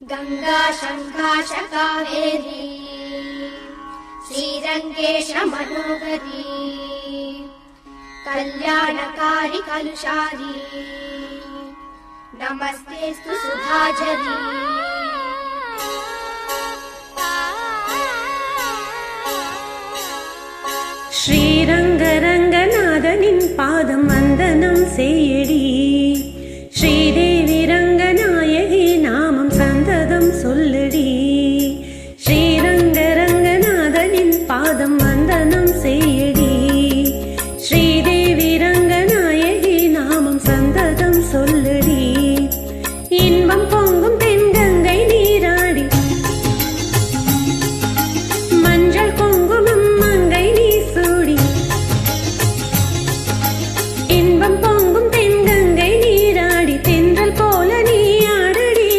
गंगा शंकाश कावेरी श्रीरंगेश मनोहरी कल्याणकारी कलुषारी नमस्तेस्तु सुधाजरी ஸ்ரீரங்கரங்கநாதனின் பாதம் வந்தனம் செய்யடி ஸ்ரீதேவி ரங்கநாயகி நாமம் சந்ததம் சொல்லடி ஸ்ரீரங்கரங்கநாதனின் பாதம் வந்தனம் செய்யடி ஸ்ரீதேவி ரங்கநாயகி நாமம் சந்ததம் சொல்லடி இன்பம் பொங்கும் தென்கங்கை நீராடி மஞ்சள் குங்குமம் மங்கை நீ சூடி இன்பம் பொங்கும் தென்கங்கை நீராடி தென்றல் போல நீ ஆடடி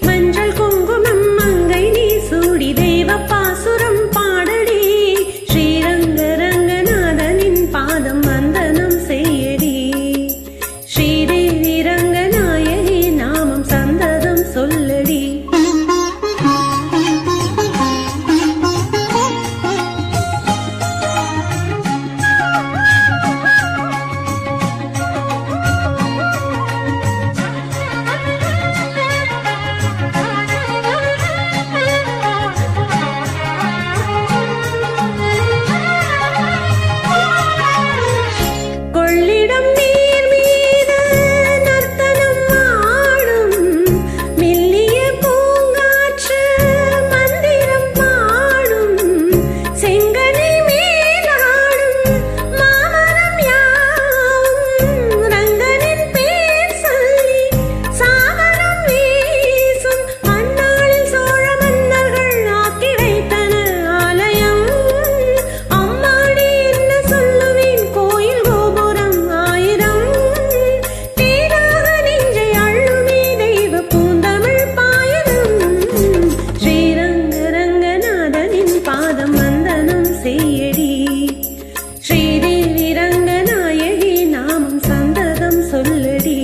மஞ்சள் குங்குமம் மங்கை நீ சூடி தெய்வ பாசுரம் பாடடி ஸ்ரீரங்கரங்கநாதனின் பாதம் வந்தனம் செய்யடி ஸ்ரீதேவி ரங்கநாயகி நாமம் சந்ததம் சொல்லடி கொள்ளிடம் நீர் மீது நர்த்தனம் ஆடும் மெல்லிய பூங்காற்று மந்திரம் பாடும் செங்கனை மேலாடும் மாமரம் யாவும் ரங்கனின் பேர் சொல்லி சாமரம் வீசும் அந்நாளில் சோழ மன்னர்கள் ஆக்கி வைத்தன ஆலயம் அம்மாடி என்ன சொல்லுவேன் கோயில் கோபுரம் ஆயிரம் தேனாக நெஞ்சை அள்ளுமே தெய்வ பூந்தமிழ் பாயகம் ஸ்ரீரங்கரங்கநாதனின் பாதம் வந்தனம் செய்யடி ஸ்ரீதேவி ரங்கநாயகி நாமம் சந்ததம் சொல்லடி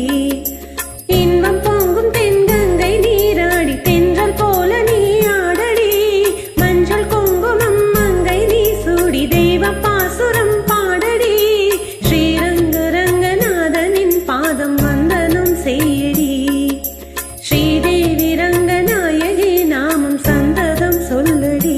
இன்பம் பொங்கும் தென்கங்கை நீராடி தென்றல் போல நீ ஆடடி மஞ்சள் குங்குமம் மங்கை நீ சூடி தெய்வ பாசுரம் பாடடி ஸ்ரீரங்கரங்கநாதனின் பாதம் வந்தனம் செய்யடி ஸ்ரீதேவி ரங்கநாயகி நாமம் சந்ததம் சொல்லடி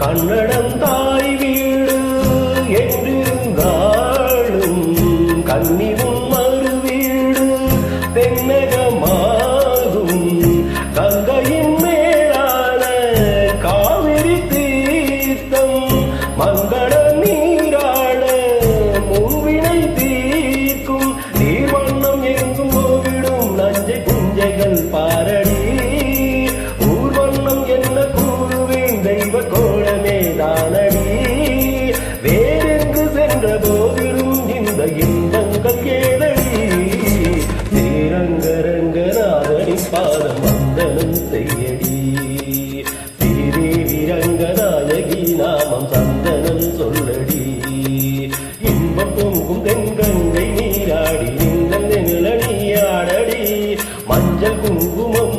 கன்னடம் தாய் வீடு என்றிருந்தாலும் கன்னிவும் மறு வீடு தென்னகமாகும் கங்கையின் மேலான காவிரி தீர்த்தம் மங்கள நீராட முன்வினை தீர்க்கும் நீர்வண்ணம் எங்கும் போவிடும் நஞ்சை புஞ்சைகள் பாரடி ஊர்வண்ணம் என்ன கூறுவேன் தெய்வ கோலமே தானடி வேறெங்கு சென்ற போதிலும் இந்த இன்பங்கள் ஏதடி ஸ்ரீரங்கரங்கநாதனின் பாதம் வந்தனம் செய்யடி ஸ்ரீதேவி ரங்கநாயகி நாமம் சந்தனம் சொல்லடி இன்பம் பொங்கும் தென்கங்கை நீராடி இந்த நிழலியாடடி மஞ்சள் குங்குமம்